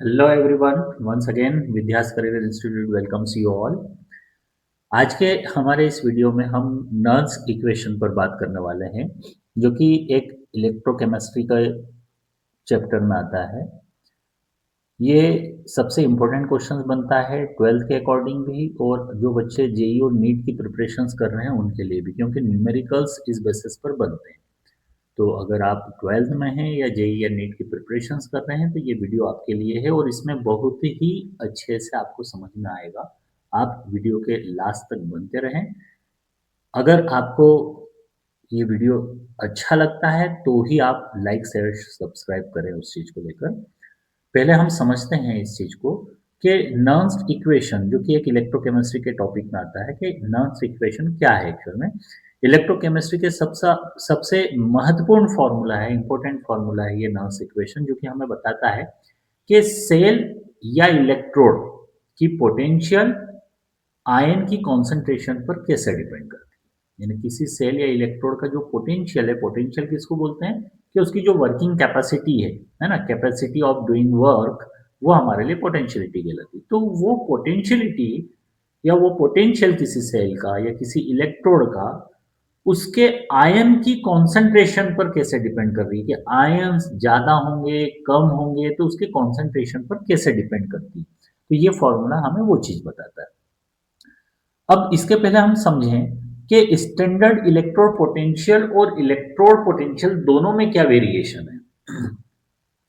Hello everyone, once again Vidya's career institute welcomes you all. आज के हमारे इस वीडियो में हम नर्स इक्वेशन पर बात करने वाले हैं, जो कि एक इलेक्ट्रोकेमिस्ट्री का चैप्टर में आता है। ये सबसे इम्पोर्टेंट क्वेश्चंस बनता है ट्वेल्थ के अकॉर्डिंग भी, और जो बच्चे जेई और नीट की प्रिपरेशंस कर रहे हैं उनके लिए भी, क्योंकि न्यूमेरिकल्स इस बेसिस पर बनते हैं। तो अगर आप ट्वेल्थ में हैं या जेई या नीट की प्रिपरेशंस कर रहे हैं तो ये वीडियो आपके लिए है, और इसमें बहुत ही अच्छे से आपको समझ में आएगा। आप वीडियो के लास्ट तक बनते रहें। अगर आपको ये वीडियो अच्छा लगता है तो ही आप लाइक शेयर सब्सक्राइब करें उस चीज़ को लेकर। पहले हम समझते हैं इस चीज़ को कि नर्न्स इक्वेशन, जो कि एक इलेक्ट्रोकेमिस्ट्री के टॉपिक में आता है, कि नर्न्स इक्वेशन क्या है एक्चुअल में। इलेक्ट्रोकेमिस्ट्री के सबसे सबसे महत्वपूर्ण फार्मूला है, इंपॉर्टेंट फार्मूला है ये नर्न्स इक्वेशन, जो कि हमें बताता है कि सेल या इलेक्ट्रोड की पोटेंशियल आयन की कॉन्सेंट्रेशन पर कैसे डिपेंड करती है। यानी किसी सेल या इलेक्ट्रोड का जो पोटेंशियल है, पोटेंशियल किसको बोलते हैं कि उसकी जो वर्किंग कैपेसिटी है ना, कैपेसिटी ऑफ डूइंग वर्क, वो हमारे लिए पोटेंशियलिटी कहलाती है। तो वो पोटेंशियलिटी या वो पोटेंशियल किसी सेल का या किसी इलेक्ट्रोड का उसके आयन की कॉन्सेंट्रेशन पर कैसे डिपेंड कर रही है, कि आयन ज्यादा होंगे कम होंगे तो उसके कॉन्सेंट्रेशन पर कैसे डिपेंड करती है। तो ये फॉर्मूला हमें वो चीज बताता है। अब इसके पहले हम समझें कि स्टैंडर्ड इलेक्ट्रोड पोटेंशियल और इलेक्ट्रोड पोटेंशियल दोनों में क्या वेरिएशन है।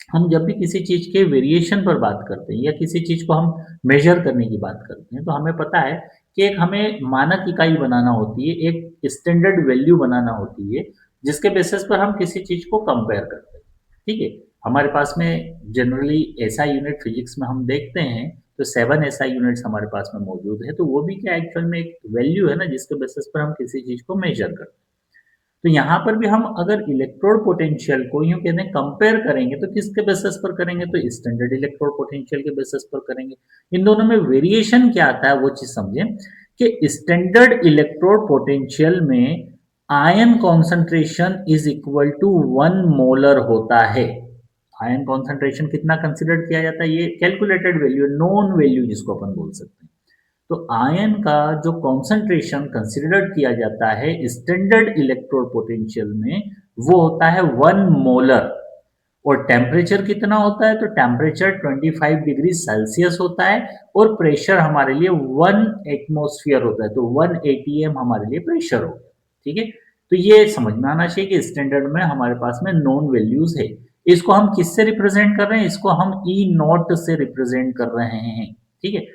हम जब भी किसी चीज के वेरिएशन पर बात करते हैं या किसी चीज को हम मेजर करने की बात करते हैं, तो हमें पता है कि एक हमें मानक इकाई बनाना होती है, एक स्टैंडर्ड वैल्यू बनाना होती है, जिसके बेसिस पर हम किसी चीज को कंपेयर करते हैं। ठीक है। हमारे पास में जनरली ऐसा यूनिट फिजिक्स में हम देखते हैं तो 7 ऐसा यूनिट्स हमारे पास में मौजूद है। तो वो भी क्या एक्चुअल में एक वैल्यू है ना, जिसके बेसिस पर हम किसी चीज को मेजर करते हैं। तो यहाँ पर भी हम अगर इलेक्ट्रोड पोटेंशियल को यूं कहते हैं कंपेयर करेंगे तो किसके बेसिस पर करेंगे, तो स्टैंडर्ड इलेक्ट्रोड पोटेंशियल के बेसिस पर करेंगे। इन दोनों में वेरिएशन क्या आता है वो चीज समझें, कि स्टैंडर्ड इलेक्ट्रोड पोटेंशियल में ion concentration is equal to 1 molar होता है। आयन कॉन्सेंट्रेशन कितना कंसिडर किया जाता है, ये कैलकुलेटेड वैल्यू, नॉन वैल्यू जिसको अपन बोल सकते हैं। तो आयन का जो कॉन्सेंट्रेशन कंसिडर्ड किया जाता है स्टैंडर्ड इलेक्ट्रोड पोटेंशियल में, वो होता है 1 मोलर। और टेम्परेचर कितना होता है, तो टेम्परेचर 25 डिग्री सेल्सियस होता है, और प्रेशर हमारे लिए 1 एटमोस्फियर होता है। तो 1 atm हमारे लिए प्रेशर हो गया। ठीक है। तो ये समझ में आना चाहिए कि स्टैंडर्ड में हमारे पास में नॉन वैल्यूज है। इसको हम किससे रिप्रेजेंट कर रहे हैं, इसको हम ई नॉट से रिप्रेजेंट कर रहे हैं। ठीक है।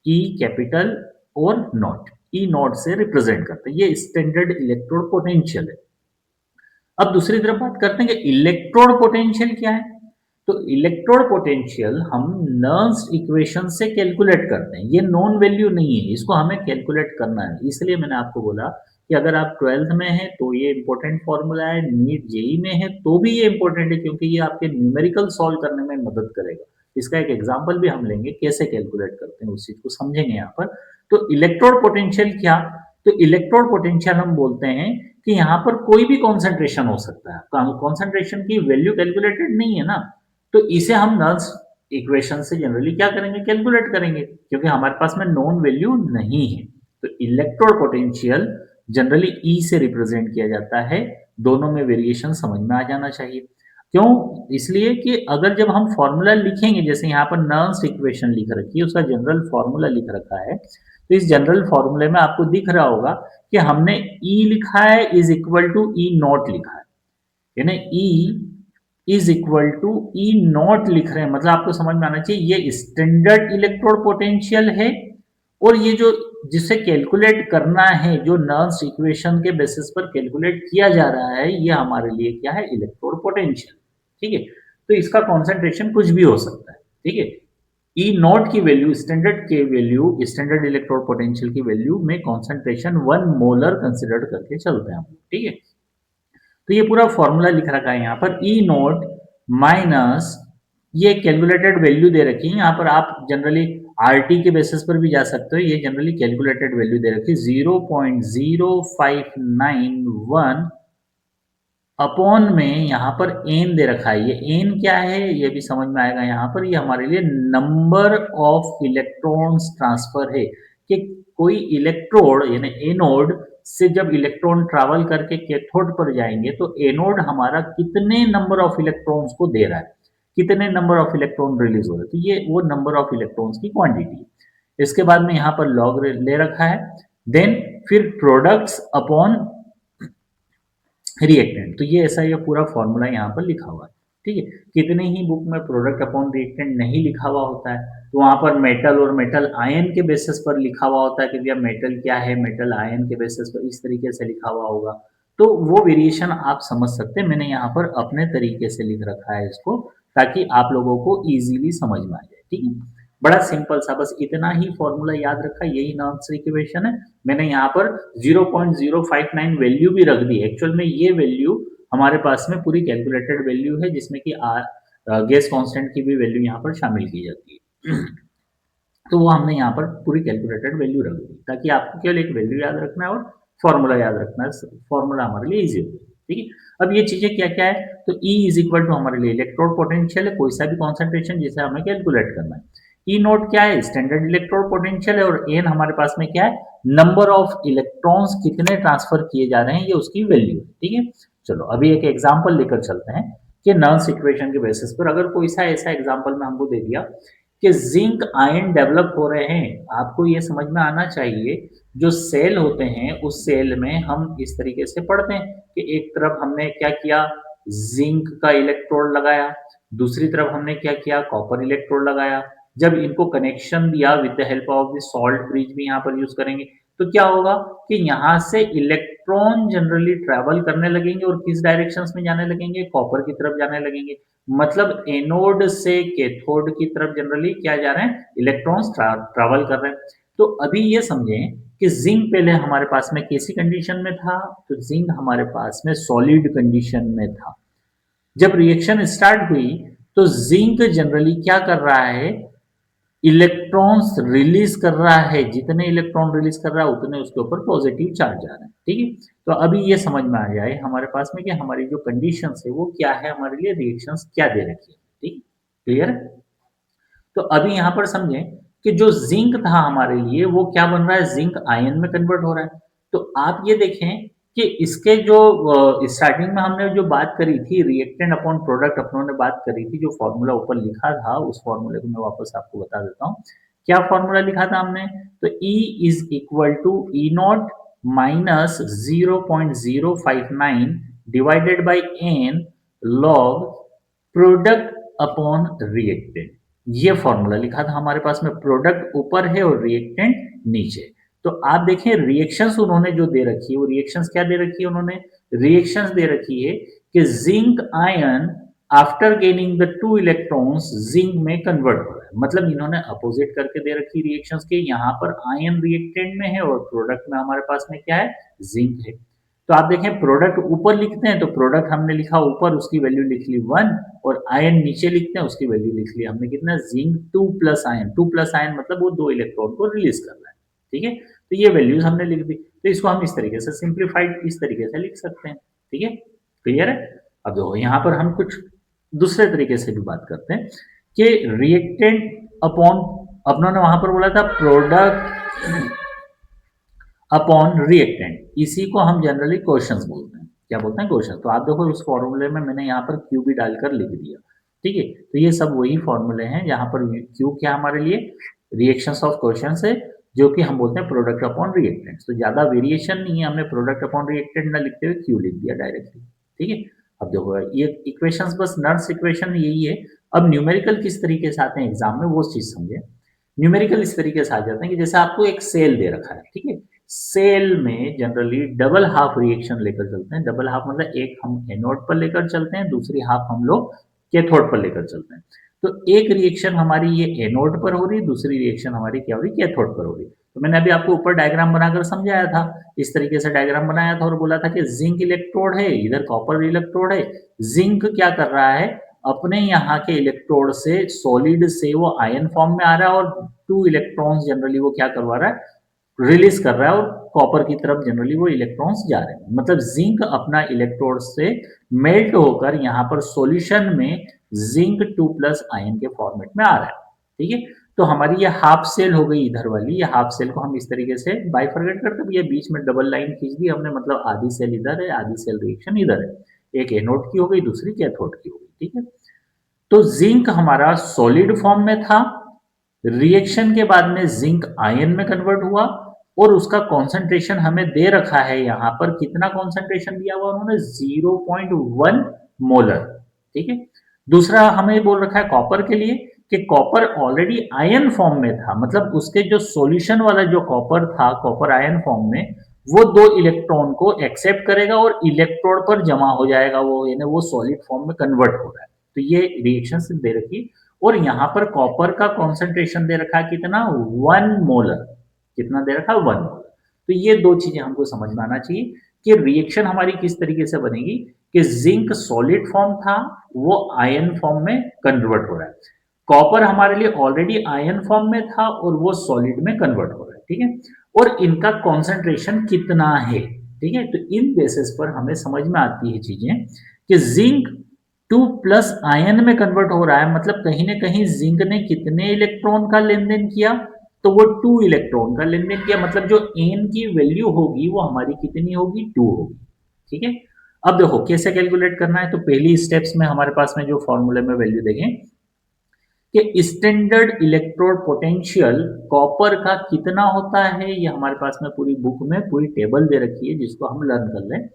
ई कैपिटल और नॉट, ई नॉट से रिप्रेजेंट करते हैं। ये स्टैंडर्ड इलेक्ट्रोड पोटेंशियल है। अब दूसरी तरफ बात करते हैं कि इलेक्ट्रोड पोटेंशियल क्या है। तो इलेक्ट्रोड पोटेंशियल हम नर्न्स इक्वेशन से कैलकुलेट करते हैं। ये नॉन वैल्यू नहीं है, इसको हमें कैलकुलेट करना है। इसलिए मैंने आपको बोला कि अगर आप ट्वेल्थ में हैं तो ये इंपॉर्टेंट फॉर्मूला है, नीट जेई में है तो भी ये इंपॉर्टेंट है, क्योंकि ये आपके न्यूमेरिकल सॉल्व करने में मदद करेगा। इसका एक एग्जाम्पल भी हम लेंगे, कैसे कैलकुलेट करते हैं उस चीज को समझेंगे यहाँ पर। तो इलेक्ट्रोड पोटेंशियल क्या, तो इलेक्ट्रोड पोटेंशियल हम बोलते हैं कि यहाँ पर कोई भी कॉन्सेंट्रेशन हो सकता है, कॉन्सेंट्रेशन की वैल्यू कैलकुलेटेड नहीं है ना। तो इसे हम नल्स इक्वेशन से जनरली क्या करेंगे, कैलकुलेट करेंगे, क्योंकि हमारे पास में नॉन वैल्यू नहीं है। तो इलेक्ट्रोड पोटेंशियल जनरली ई से रिप्रेजेंट किया जाता है। दोनों में वेरिएशन समझ में आ जाना चाहिए। क्यों, इसलिए कि अगर जब हम फॉर्मूला लिखेंगे, जैसे यहाँ पर नर्न्स इक्वेशन लिख रखी है, उसका जनरल फॉर्मूला लिख रखा है, तो इस जनरल फॉर्मूले में आपको दिख रहा होगा कि हमने E लिखा है is equal to E naught लिखा है। यानी E is equal to E naught लिख रहे हैं, मतलब आपको समझ में आना चाहिए ये स्टैंडर्ड इलेक्ट्रोड पोटेंशियल है। और ये जो जिसे कैलकुलेट करना है, जो नर्न्स इक्वेशन के बेसिस पर कैलकुलेट किया जा रहा है, ये हमारे लिए क्या है, इलेक्ट्रोड पोटेंशियल। ठीक है। तो इसका कॉन्सेंट्रेशन कुछ भी हो सकता है। ठीक है। ई नॉट की वैल्यू, स्टैंडर्ड के वैल्यू, स्टैंडर्ड इलेक्ट्रोड पोटेंशियल की वैल्यू में कॉन्सेंट्रेशन 1 मोलर कंसिडर करके चलते हैं हम। ठीक है। तो ये पूरा फॉर्मूला लिख रखा है यहाँ पर, ई नॉट माइनस, ये कैलकुलेटेड वैल्यू दे रखी है यहाँ पर। आप जनरली आरटी के बेसिस पर भी जा सकते हो, ये जनरली कैलकुलेटेड वैल्यू दे रखी है 0.0591 अपॉन में यहाँ पर एन दे रखा है। ये एन क्या है ये भी समझ में आएगा यहाँ पर। ये हमारे लिए नंबर ऑफ इलेक्ट्रॉन्स ट्रांसफर है कि कोई इलेक्ट्रोड यानी एनोड से जब इलेक्ट्रॉन ट्रैवल करके कैथोड पर जाएंगे तो एनोड हमारा कितने नंबर ऑफ इलेक्ट्रॉन्स को दे रहा है, कितने नंबर ऑफ इलेक्ट्रॉन रिलीज हो रहे हैं, तो ये वो नंबर ऑफ इलेक्ट्रॉन्स की क्वांटिटी है। इसके बाद में यहाँ पर लॉग ले रखा है। देन फिर प्रोडक्ट्स अपॉन रिएक्टेंट, तो ये ऐसा ये पूरा फॉर्मूला यहाँ पर लिखा हुआ है। ठीक है, कितने ही बुक में प्रोडक्ट अपॉन रिएक्टेंट नहीं लिखा हुआ होता है, तो वहां पर मेटल और मेटल आयन के बेसिस पर लिखा हुआ होता है कि भैया मेटल क्या है, मेटल आयन के बेसिस पर इस तरीके से लिखा हुआ होगा। तो वो वेरिएशन आप समझ सकते हैं, मैंने यहाँ पर अपने तरीके से लिख रखा है इसको ताकि आप लोगों को इजीली समझ में आ जाए। ठीक है, बड़ा सिंपल सा, बस इतना ही फॉर्मूला याद रखा, यही नॉर्म्स इक्वेशन है। मैंने यहाँ पर 0.059 वैल्यू भी रख दी। एक्चुअल में ये वैल्यू हमारे पास में पूरी कैलकुलेटेड वैल्यू है जिसमें कि गैस कांस्टेंट की भी वैल्यू यहाँ पर शामिल की जाती है। तो वो हमने यहाँ पर पूरी कैलकुलेटेड वैल्यू रख दी ताकि आपको केवल एक वैल्यू याद रखना है और फॉर्मूला याद रखना है। फॉर्मूला हमारे लिए इजी होगी। ठीक है, अब ये चीजें क्या क्या है, तो E इज इक्वल टू हमारे लिए इलेक्ट्रोड पोटेंशियल है, कोई सा भी कॉन्सेंट्रेशन जिसे हमें कैलकुलेट करना है। ई नोट क्या है, स्टैंडर्ड इलेक्ट्रोड पोटेंशियल है, और एन हमारे पास में क्या है, नंबर ऑफ इलेक्ट्रॉन्स कितने ट्रांसफर किए जा रहे हैं ये उसकी वैल्यू है। ठीक है, चलो अभी एक एग्जांपल लेकर चलते हैं कि नॉन्स इक्वेशन के बेसिस पर अगर कोई सा ऐसा एग्जांपल में हमको दे दिया कि जिंक आयन डेवलप हो रहे हैं, आपको ये समझ में आना चाहिए जो सेल होते हैं उस सेल में हम इस तरीके से पढ़ते हैं कि एक तरफ हमने क्या किया, जिंक का इलेक्ट्रोड लगाया, दूसरी तरफ हमने क्या किया, कॉपर इलेक्ट्रोड लगाया। जब इनको कनेक्शन दिया with the help of the salt bridge भी यहाँ पर यूज करेंगे, तो क्या होगा कि यहाँ से इलेक्ट्रॉन जनरली ट्रेवल करने लगेंगे और किस डायरेक्शंस में जाने लगेंगे, कॉपर की तरफ जाने लगेंगे। मतलब एनोड से कैथोड की तरफ जनरली क्या जा रहे हैं, इलेक्ट्रॉन्स ट्रैवल कर रहे हैं। तो अभी ये समझें कि जिंक पहले हमारे पास में कैसी कंडीशन में था, तो जिंक हमारे पास में सॉलिड कंडीशन में था। जब रिएक्शन स्टार्ट हुई तो जिंक जनरली क्या कर रहा है, इलेक्ट्रॉन्स रिलीज कर रहा है, जितने इलेक्ट्रॉन रिलीज कर रहा है उतने उसके ऊपर पॉजिटिव चार्ज आ रहे हैं। ठीक है, तो अभी ये समझ में आ जाए हमारे पास में कि हमारी जो कंडीशंस है वो क्या है, हमारे लिए रिएक्शंस क्या दे रखी है। ठीक, क्लियर। तो अभी यहां पर समझें कि जो जिंक था हमारे लिए वो क्या बन रहा है, जिंक आयन में कन्वर्ट हो रहा है। तो आप ये देखें कि इसके जो स्टार्टिंग में हमने जो बात करी थी रिएक्टेंट अपॉन प्रोडक्ट अपनों ने बात करी थी, जो फॉर्मूला ऊपर लिखा था उस फॉर्मूले को मैं वापस आपको बता देता हूँ। क्या फॉर्मूला लिखा था हमने, तो E is equal to E naught minus 0.059 divided by N log product upon reactant. ये फॉर्मूला लिखा था हमारे पास में, प्रोडक्ट ऊपर है और रिएक्टेंट नीचे। तो आप देखें रिएक्शंस उन्होंने जो दे रखी है वो रिएक्शंस क्या दे रखी है, उन्होंने रिएक्शंस दे रखी है कि zinc ion after gaining the two electrons zinc में कन्वर्ट हो रहा है। मतलब इन्होंने अपोजिट करके दे रखी रिएक्शंस के, यहाँ पर आयन रिएक्टेंट में है और प्रोडक्ट में हमारे पास में क्या है, जिंक है। तो आप देखें प्रोडक्ट ऊपर लिखते हैं तो प्रोडक्ट हमने लिखा ऊपर, उसकी वैल्यू लिख ली 1, और आयन नीचे लिखते हैं उसकी वैल्यू लिख ली हमने कितना, zinc 2 plus ion. 2 plus ion मतलब वो 2 इलेक्ट्रॉन को रिलीज कर रहा है। ठीक है, तो ये वैल्यूज हमने लिख दी। तो इसको हम इस तरीके से सिंप्लीफाइड इस तरीके से लिख सकते हैं। ठीक है, क्लियर है। अब देखो यहाँ पर हम कुछ दूसरे तरीके से भी बात करते हैं कि रिएक्टेंट अपॉन, अपनों ने वहां पर बोला था प्रोडक्ट अपॉन रिएक्टेंट, इसी को हम जनरली क्वेश्चंस बोलते हैं। क्या बोलते हैं, क्वेश्चन। तो आप देखो उस फॉर्मूले में मैंने यहाँ पर क्यू भी डालकर लिख दिया। ठीक है, तो ये सब वही फॉर्मूले हैं जहां पर क्यू क्या हमारे लिए रिएक्शंस ऑफ क्वेश्चंस है, जो कि हम बोलते हैं प्रोडक्ट अपॉन रिएक्टेंट। तो ज्यादा वेरिएशन नहीं है, हमने प्रोडक्ट अपॉन रिएक्टेंट ना लिखते हुए क्यू लिख दिया डायरेक्टली। ठीक है, अब देखो ये इक्वेशंस बस नर्स इक्वेशन यही है। अब न्यूमेरिकल किस तरीके से आते हैं एग्जाम में वो चीज समझे। न्यूमेरिकल इस तरीके से आ जाते हैं कि जैसे आपको एक सेल दे रखा है, ठीक है, सेल में जनरली डबल हाफ रिएक्शन लेकर चलते हैं। डबल हाफ मतलब एक हम एनोड पर लेकर चलते हैं, दूसरी हाफ हम लोग कैथोड पर लेकर चलते हैं। तो एक रिएक्शन हमारी ये एनोड पर हो रही है, दूसरी रिएक्शन हमारी क्या हो रही है, कैथोड पर हो रही है। तो मैंने अभी आपको ऊपर डायग्राम बनाकर समझाया था, इस तरीके से डायग्राम बनाया था और बोला था कि जिंक इलेक्ट्रोड है, इधर कॉपर इलेक्ट्रोड है। जिंक क्या कर रहा है, अपने यहाँ के इलेक्ट्रोड से सॉलिड से वो आयन फॉर्म में आ रहा है और 2 इलेक्ट्रॉन्स जनरली वो क्या करवा रहा है, रिलीज कर रहा है और कॉपर की तरफ जनरली वो इलेक्ट्रॉन्स जा रहे हैं। मतलब जिंक अपना इलेक्ट्रोड से मेल्ट होकर यहाँ पर सॉल्यूशन में जिंक 2+ आयन के फॉर्मेट में आ रहा है। ठीक है, तो हमारी ये हाफ सेल हो गई इधर वाली। ये हाफ सेल को हम इस तरीके से बाइफरकेट करते, ये बीच में डबल लाइन खींच दी हमने, मतलब आधी सेल इधर है, आधी सेल रिएक्शन इधर है। एक एनोड की हो गई, दूसरी कैथोड की हो गई। ठीक है, तो जिंक हमारा सॉलिड फॉर्म में था, रिएक्शन के बाद में जिंक आयन में कन्वर्ट हुआ और उसका कॉन्सेंट्रेशन हमें दे रखा है यहां पर। कितना कॉन्सेंट्रेशन दिया हुआ उन्होंने? 0.1 मोलर। ठीक है, दूसरा हमें बोल रखा है कॉपर के लिए कि कॉपर ऑलरेडी आयन फॉर्म में था, मतलब उसके जो सॉल्यूशन वाला जो कॉपर था, कॉपर आयन फॉर्म में, वो 2 इलेक्ट्रॉन को एक्सेप्ट करेगा और इलेक्ट्रोड पर जमा हो जाएगा, वो यानी वो सॉलिड फॉर्म में कन्वर्ट हो रहा है। तो ये रिएक्शन दे रखी और यहाँ पर कॉपर का कॉन्सेंट्रेशन दे रखा है कितना? 1 मोलर। कितना दे रखा है? 1 मोलर। तो ये दो चीजें हमको समझ में आना चाहिए कि रिएक्शन हमारी किस तरीके से बनेगी कि जिंक सॉलिड फॉर्म था, वो आयन फॉर्म में कन्वर्ट हो रहा है। कॉपर हमारे लिए ऑलरेडी आयन फॉर्म में था और वो सॉलिड में कन्वर्ट हो रहा है। ठीक है, और इनका कॉन्सेंट्रेशन कितना है? ठीक है, तो इन बेसिस पर हमें समझ में आती है चीजें कि जिंक 2+ आयन में कन्वर्ट हो रहा है, मतलब कहीं ना कहीं जिंक ने कितने इलेक्ट्रॉन का लेन देन किया? तो वो 2 इलेक्ट्रॉन का लेन देन किया, मतलब जो एन की वैल्यू होगी वो हमारी कितनी होगी? 2 होगी। ठीक है, अब देखो कैसे कैलकुलेट करना है। तो पहली स्टेप्स में हमारे पास में जो फॉर्मूले में वैल्यू देखें कि स्टैंडर्ड इलेक्ट्रोड पोटेंशियल कॉपर का कितना होता है, ये हमारे पास में पूरी बुक में पूरी टेबल दे रखी है जिसको हम लर्न कर लें।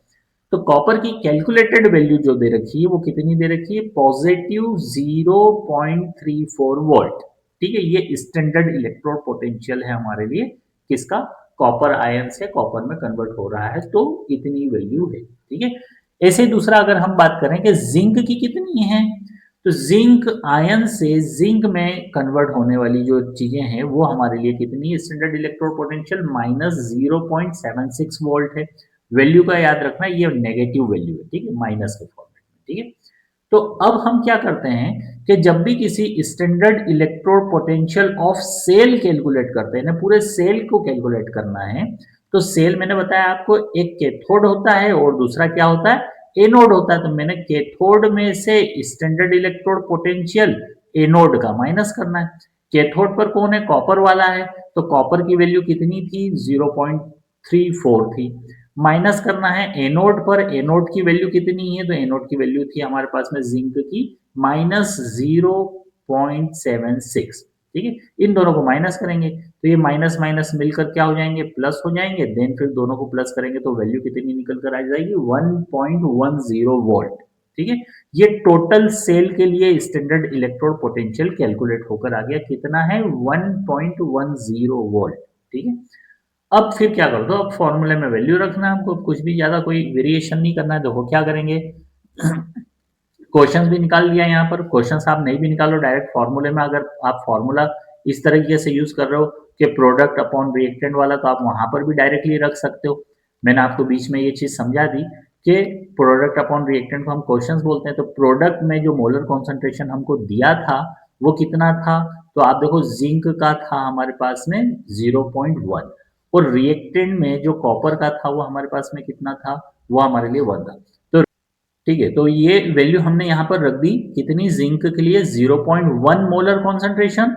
तो कॉपर की कैलकुलेटेड वैल्यू जो दे रखी है वो कितनी दे रखी है? Positive 0.34 volt. ठीक है, ये स्टैंडर्ड इलेक्ट्रोड पोटेंशियल है हमारे लिए, किसका? कॉपर आयन से कॉपर में कन्वर्ट हो रहा है, तो इतनी वैल्यू है। ठीक है, ऐसे दूसरा अगर हम बात करें कि जिंक की कितनी है, तो जिंक आयन से जिंक में कन्वर्ट होने वाली जो चीजें हैं वो हमारे लिए कितनी है? स्टैंडर्ड इलेक्ट्रोड पोटेंशियल -0.76 वोल्ट है। वैल्यू का याद रखना, ये नेगेटिव वैल्यू है। ठीक है, माइनस के फॉर्मेट में। ठीक है, तो अब हम क्या करते हैं कि जब भी किसी standard electrode potential of cell calculate करते हैं ना, पूरे सेल को कैलकुलेट करना है, तो सेल मैंने बताया आपको, एक कैथोड होता है और दूसरा क्या होता है? एनोड होता है। तो मैंने कैथोड में से स्टैंडर्ड इलेक्ट्रोड पोटेंशियल एनोड का माइनस करना है। कैथोड पर कौन है? कॉपर वाला है, तो कॉपर की वैल्यू कितनी थी? 0.34 थी। माइनस करना है एनोड पर, एनोड की वैल्यू कितनी है? तो एनोड की वैल्यू थी हमारे पास में जिंक की -0.76। ठीक है, इन दोनों को माइनस करेंगे तो ये माइनस माइनस मिलकर क्या हो जाएंगे? प्लस हो जाएंगे। देन फिर दोनों को प्लस करेंगे तो वैल्यू कितनी निकल कर आ जाएगी? 1.10 वोल्ट। ठीक है, ये टोटल सेल के लिए स्टैंडर्ड इलेक्ट्रोड पोटेंशियल कैलकुलेट होकर आ गया, कितना है? 1.10 वोल्ट। ठीक है, अब फिर क्या कर दो, अब फॉर्मूले में वैल्यू रखना है हमको, कुछ भी ज्यादा कोई वेरिएशन नहीं करना है। देखो क्या करेंगे, क्वेश्चन भी निकाल लिया यहाँ पर। क्वेश्चन आप नहीं भी निकालो, डायरेक्ट फॉर्मूले में अगर आप फॉर्मूला इस तरीके से यूज कर रहे हो कि प्रोडक्ट अपॉन रिएक्टेंट वाला, तो आप वहां पर भी डायरेक्टली रख सकते हो। मैंने आपको बीच में ये चीज समझा दी कि प्रोडक्ट अपॉन रिएक्टेंट को हम क्वेश्चंस बोलते हैं। तो प्रोडक्ट में जो मोलर कॉन्सेंट्रेशन हमको दिया था वो कितना था? तो आप देखो जिंक का था हमारे पास में 0.1 और रिएक्टेंट में जो कॉपर का था वो हमारे पास में कितना था? वो हमारे लिए 1 था। तो ठीक है, तो ये वैल्यू हमने यहां पर रख दी कितनी? जिंक के लिए 0.1 मोलर कॉन्सेंट्रेशन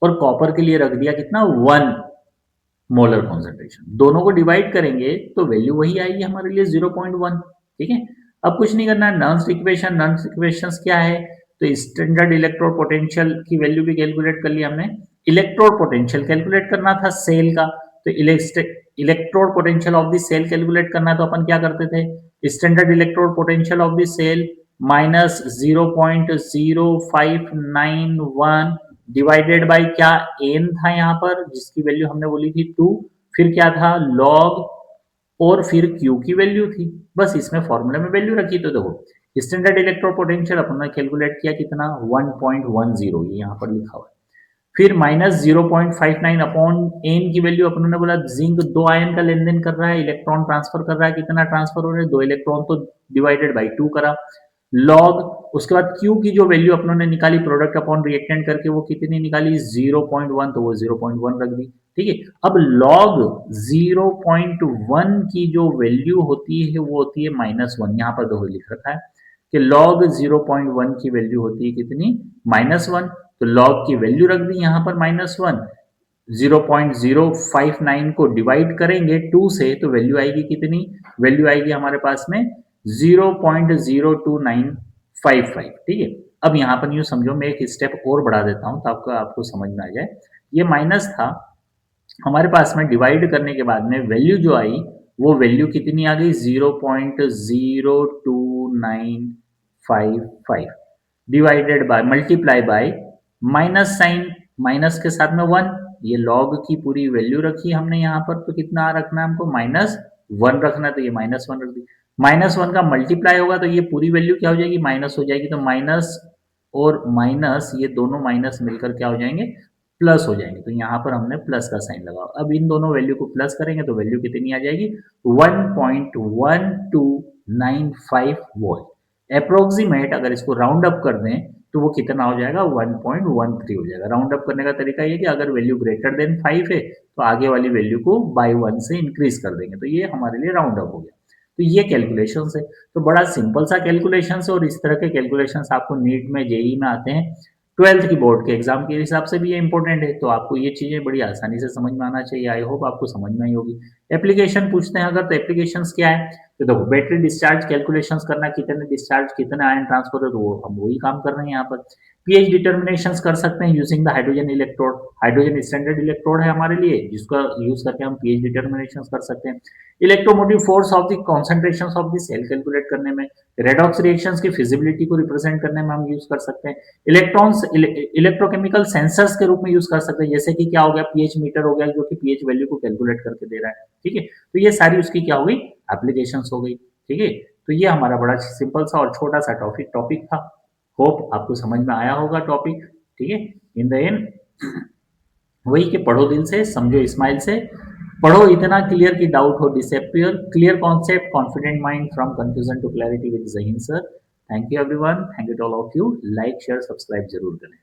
और कॉपर के लिए रख दिया कितना? 1 मोलर कॉन्सेंट्रेशन। दोनों को डिवाइड करेंगे तो वैल्यू वही आएगी हमारे लिए 0.1। ठीक है, अब कुछ नहीं करना है। नर्म्स इक्वेशन, नर्म्स इक्वेशंस क्या है? तो स्टैंडर्ड इलेक्ट्रोड पोटेंशियल की वैल्यू भी कैलकुलेट कर लिया हमने। इलेक्ट्रोड पोटेंशियल कैलकुलेट करना था सेल का, तो electrode potential of the cell calculate करना है, तो अपन क्या करते थे? Standard electrode potential of the cell minus 0.0591 divided by क्या? एन था यहाँ पर, जिसकी वैल्यू हमने बोली थी 2, फिर क्या था? लॉग, और फिर क्यू की वैल्यू थी। बस इसमें फॉर्मूला में वैल्यू रखी। तो देखो स्टैंडर्ड इलेक्ट्रोड पोटेंशियल अपन ने कैलकुलेट किया कितना? 1.10, ये यहाँ पर लिखा हुआ है। फिर -0.59 अपॉन एन की वैल्यू अपन ने बोला जिंक 2 आयन का लेन देन कर रहा है, इलेक्ट्रॉन ट्रांसफर कर रहा है, कितना ट्रांसफर हो रहा है? 2 इलेक्ट्रॉन, तो डिवाइडेड बाई 2 करा। लॉग, उसके बाद Q की जो वैल्यू अपनों ने निकाली प्रोडक्ट अपॉन रिएक्टेंट करके वो कितनी निकाली 0.1, तो वो 0.1 रख दी। ठीक है, अब लॉग 0.1 की जो वैल्यू होती है वो होती है -1। यहाँ पर देखो लिख रखा है कि लॉग 0.1 की वैल्यू होती है कितनी -1, तो लॉग की वैल्यू रख दी यहाँ पर -1। 0.059 को डिवाइड करेंगे 2 से तो वैल्यू आएगी कितनी, वैल्यू आएगी हमारे पास में 0.02955। ठीक है, अब यहाँ पर यूँ समझो, मैं एक स्टेप और बढ़ा देता हूँ ताकि आपको समझ में आ जाए। ये माइनस था, हमारे पास में डिवाइड करने के बाद में वैल्यू जो आई वो वैल्यू कितनी आ गई 0.02955 divided by multiply by minus sign, minus के साथ में 1, ये लॉग की पूरी वैल्यू रखी हमने यहाँ पर, तो कितना रखना है हमको -1 रखना है, तो ये -1 रख दी। -1 का मल्टीप्लाई होगा तो ये पूरी वैल्यू क्या हो जाएगी, माइनस हो जाएगी, तो माइनस और माइनस ये दोनों माइनस मिलकर क्या हो जाएंगे, प्लस हो जाएंगे। तो यहाँ पर हमने प्लस का साइन लगाओ। अब इन दोनों वैल्यू को प्लस करेंगे तो वैल्यू कितनी आ जाएगी 1.1295 वोल्ट। अप्रोक्सीमेट अगर इसको राउंड अप कर दें तो वो कितना हो जाएगा 1.13 हो जाएगा। राउंड अप करने का तरीका ये कि अगर वैल्यू ग्रेटर देन 5 है तो आगे वाली वैल्यू को बाय 1 से इंक्रीज कर देंगे, तो ये हमारे लिए राउंड अप हो गया। तो ये कैलकुलेशन है, तो बड़ा सिंपल सा कैलकुलेशन है, और इस तरह के कैलकुलेशन आपको नीट में, जेई में आते हैं, 12th की बोर्ड के एग्जाम के हिसाब से भी ये इंपॉर्टेंट है, तो आपको ये चीजें बड़ी आसानी से समझ में आना चाहिए। आई होप आपको समझ में आई होगी। एप्लीकेशन पूछते हैं अगर, तो एप्लीकेशन क्या है, तो देखो बैटरी डिस्चार्ज कैलकुलेशंस करना, कितने डिस्चार्ज कितने आयन ट्रांसफर है, तो वो हम वही काम कर रहे हैं यहाँ पर। पीएच डिटर्मिनेशन कर सकते हैं using the hydrogen electrode, hydrogen standard electrode है हमारे लिए जिसका यूज करके हम पीएच डिटर्मिनेशन कर सकते हैं। Electromotive force of the concentration of the cell calculate करने में, रेडॉक्स रिएक्शंस की फिजिबिलिटी को रिप्रेजेंट करने में हम यूज कर सकते हैं। इलेक्ट्रॉन्स इलेक्ट्रोकेमिकल सेंसर्स के रूप में यूज कर सकते हैं, जैसे कि क्या हो गया, पीएच मीटर हो गया जो कि पीएच वैल्यू को कैलकुलेट करके दे रहा है। ठीक है, तो ये सारी उसकी क्या हो गई, एप्लीकेशंस हो गई। ठीक है, तो ये हमारा बड़ा सिंपल सा और छोटा सा टॉपिक था। होप आपको समझ में आया होगा टॉपिक। ठीक है, इन द एंड वही के पढ़ो दिल से, समझो स्माइल से, पढ़ो इतना क्लियर कि डाउट हो disappear, clear concept, confident mind, from confusion to clarity with Zaheen sir. Thank you everyone, thank you to all of you. Like share subscribe जरूर करें।